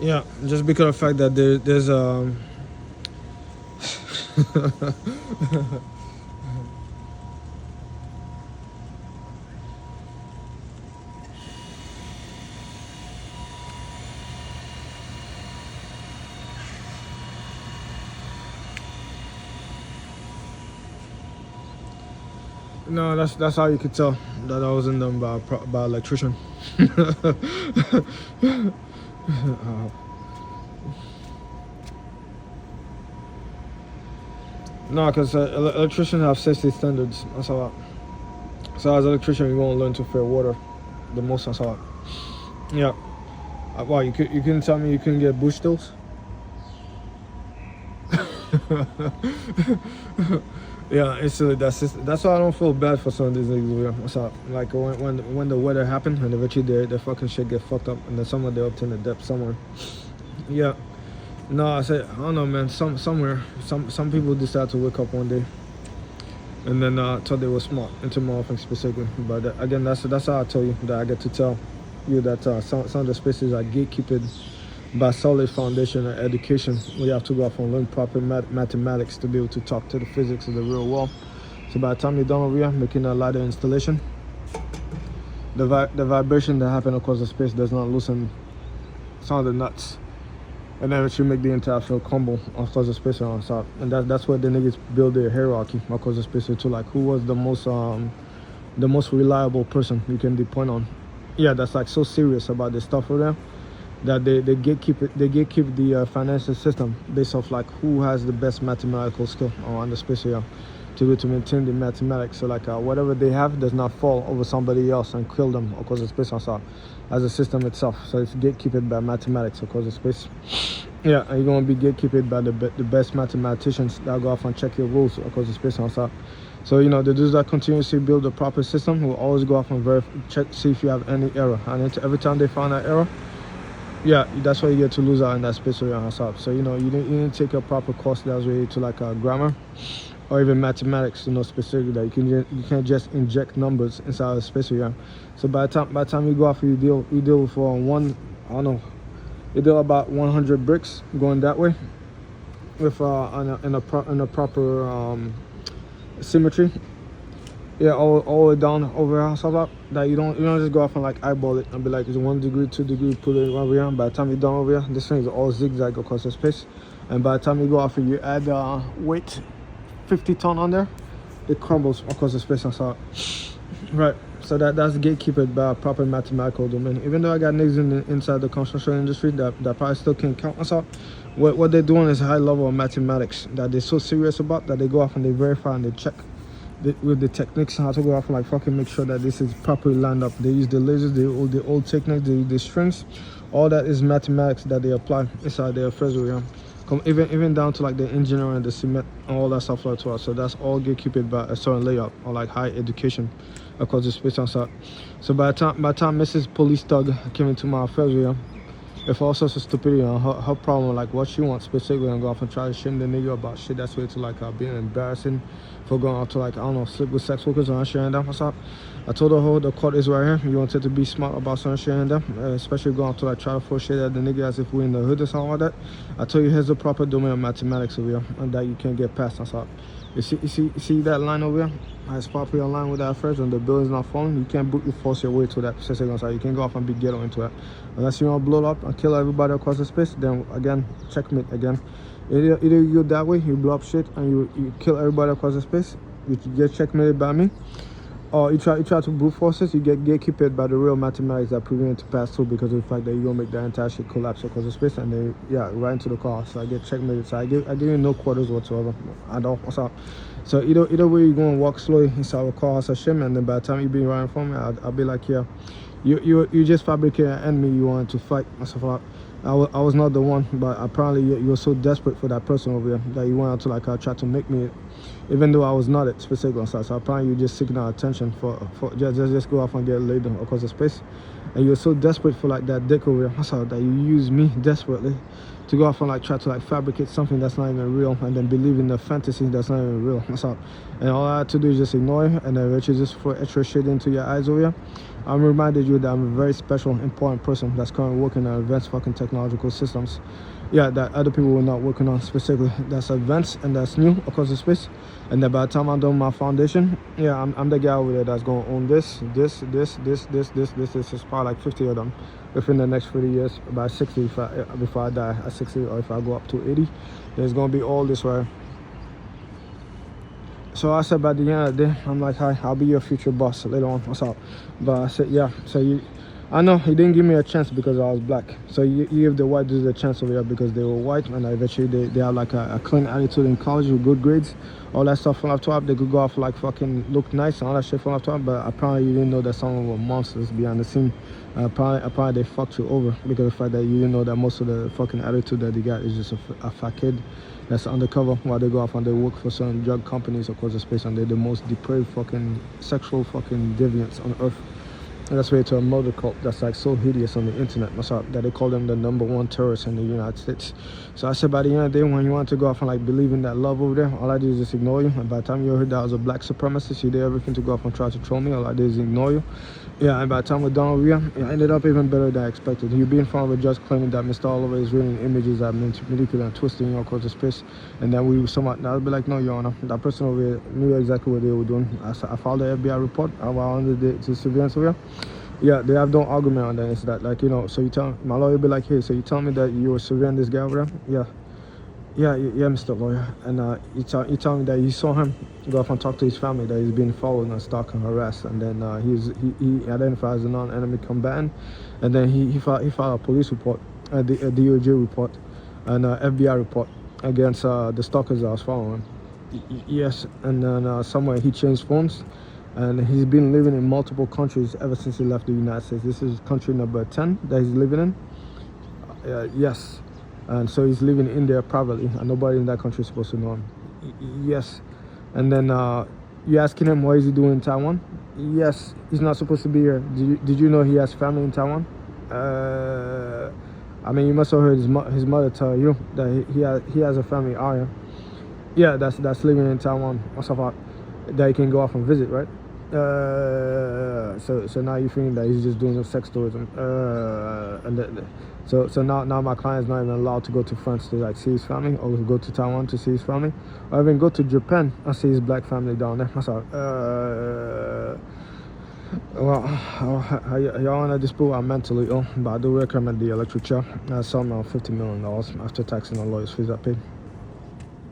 Yeah, just because of the fact that there's no, that's how you could tell that I wasn't done by electrician. No, because electricians have safety standards. That's how. So as an electrician, you won't learn to fair water. The most that's how. Yeah. Wow, you couldn't tell me you couldn't get bush stills? Yeah, it's silly. That's why I don't feel bad for some of these niggas. What's up? Like when the weather happen and eventually their fucking shit get fucked up and then somewhere they obtain a depth somewhere. Yeah. No, I said I don't know, man. Somewhere some people decide to wake up one day and then thought they were smart into my offense specifically. But again, that's how I tell you that I get to tell you that some of the spaces are gatekeeped by solid foundation and education. We have to go off and learn proper mathematics to be able to talk to the physics of the real world. So by the time you're done over here making a ladder installation, the vibration that happens across the space does not loosen some of the nuts. And then it should make the entire field crumble across the space around top. And that's where the niggas build their hierarchy across the space to like who was the most reliable person you can depend on. Yeah, that's like so serious about this stuff for them that they gatekeep the financial system based off like who has the best mathematical skill on the space here to be able to maintain the mathematics. So like whatever they have does not fall over somebody else and kill them across the space outside as a system itself. So it's gatekeeped by mathematics across the space. Yeah, and you're gonna be gatekeeped by the best mathematicians that go off and check your rules across the space outside. So the dudes that continuously build a proper system will always go off and check, see if you have any error, and every time they find that error, yeah, that's why you get to lose out in that space where you're on top. So you didn't take a proper course that was related to like grammar or even mathematics, specifically that you can't just inject numbers inside a space where you're. So by the time you go off, you deal with one, I don't know, you deal about 100 bricks going that way with in a proper symmetry. Yeah, all the way down over here, so about that you don't just go off and like eyeball it and be like it's 1 degree, 2 degree, put it over here. By the time you're done over here, this thing is all zigzag across the space. And by the time you go off and you add weight, 50 ton on there, it crumbles across the space and so right. So that's gatekeeper by a proper mathematical domain. Even though I got niggas inside the construction industry that probably still can't count us out, what they're doing is a high level of mathematics that they're so serious about that they go off and they verify and they check with the techniques how to go off and like fucking make sure that this is properly lined up. They use the lasers, the old techniques, the strings, all that is mathematics that they apply inside their affairs. Even down to like the engineering, the cement, and all that stuff like that. So that's all gatekeeped by a certain layout or like high education across the space outside. So by the time Mrs. Police Thug came into my affairs, if all sorts of stupidity on her problem, like what she wants specifically, and go off and try to shame the nigga about shit that's way to like being embarrassing for going off to like, I don't know, sleep with sex workers and sharing them. What's up? I told her, the court is right here. You wanted to be smart about some sharing them, especially going off to like try to force shit at the nigga as if we're in the hood or something like that. I told you here's the proper domain of mathematics over here, and that you can't get past. That's up. You see that line over here? It's properly aligned with that first, and the building's not falling. You can't brutally force your way to that specific side. You can't go off and be ghetto into it. Unless you want to blow it up and kill everybody across the space, then again, checkmate again. Either you go that way, you blow up shit and you kill everybody across the space, you get checkmated by me, or you try to brute force it, you get gatekeeped by the real mathematics that prevent it to pass through because of the fact that you're gonna make the entire shit collapse across the space, and then right into the car. So I get checkmated. So I give you no quarters whatsoever. I don't. So either way, you're gonna walk slowly inside the car as a shim, and then by the time you be running from me, I'll be like, yeah, you just fabricated an enemy you wanted to fight and stuff like that. I was not the one, but apparently you were so desperate for that person over there that you wanted to like try to make me it, even though I was not it specifically. So apparently you just seeking our attention for just go off and get laid across the space, and you were so desperate for like that dick over there. That's how that you use me desperately to go off and like try to like fabricate something that's not even real, and then believe in the fantasy that's not even real. That's how. And all I had to do is just ignore it, and then eventually just throw extra shit into your eyes over here. I'm reminded you that I'm a very special, important person that's currently working on advanced fucking technological systems. Yeah, that other people were not working on specifically. That's advanced and that's new across the space. And then by the time I'm done my foundation, yeah, I'm the guy over there that's going to own this. This is probably like 50 of them within the next 30 years. About 60 before I die at 60, or if I go up to 80, there's going to be all this right. So I said by the end of the day, I'm like, hi, I'll be your future boss later on. What's up? But I said, yeah. So I know he didn't give me a chance because I was black. So you give the white dudes a chance over here because they were white, and eventually they have like a clean attitude in college with good grades, all that stuff from up top. They could go off like fucking look nice and all that shit from up top. But apparently you didn't know that some of them were monsters behind the scene. Apparently they fucked you over because of the fact that you didn't know that most of the fucking attitude that they got is just a fat kid that's undercover while they go off and they work for certain drug companies across the space, and they're the most depraved fucking sexual fucking deviants on earth. And that's related to a murder cult that's like so hideous on the internet. That's how, that they call them the #1 terrorists in the United States. So I said by the end of the day, when you want to go off and like believe in that love over there, all I did is just ignore you. And by the time you heard that I was a black supremacist, you did everything to go off and try to troll me. All I did is ignore you. Yeah, and by the time we're done over here, it ended up even better than I expected. You be in front of a judge claiming that Mr. Oliver is reading images that manipulating and twisting your across the space, and then we somewhat, I'll be like, no, Your Honor, that person over here knew exactly what they were doing. I filed the FBI report. I was under the surveillance over here. Yeah, they have no argument on that. It's that, like, you know, so you tell my lawyer be like, hey, so you tell me that you were surveilling this guy over there? Yeah, Mr. Lawyer. And you tell me that you saw him go off and talk to his family, that he's being followed and stalked and harassed, and then he identified as a non-enemy combatant, and then he filed a police report, a DOJ report, and FBI report against the stalkers that was following him. Yes, and then somewhere he changed phones. And he's been living in multiple countries ever since he left the United States. This is country number 10 that he's living in. Yes. And so he's living in there privately, and nobody in that country is supposed to know him. Yes. And then you're asking him what is he doing in Taiwan? Yes, he's not supposed to be here. Did you know he has family in Taiwan? I mean, you must have heard his mother tell you that he has a family out here. Yeah, that's living in Taiwan. What's up? That he can go off and visit, right? So now you're feeling that he's just doing some sex tourism, so now my client's not even allowed to go to France to like see his family, or go to Taiwan to see his family, or even go to Japan and see his black family down there. That's all. Well, y'all wanna dispute? I'm mentally ill, but I do recommend the electric chair. I sold me on $50 million after taxing on lawyers' fees I paid.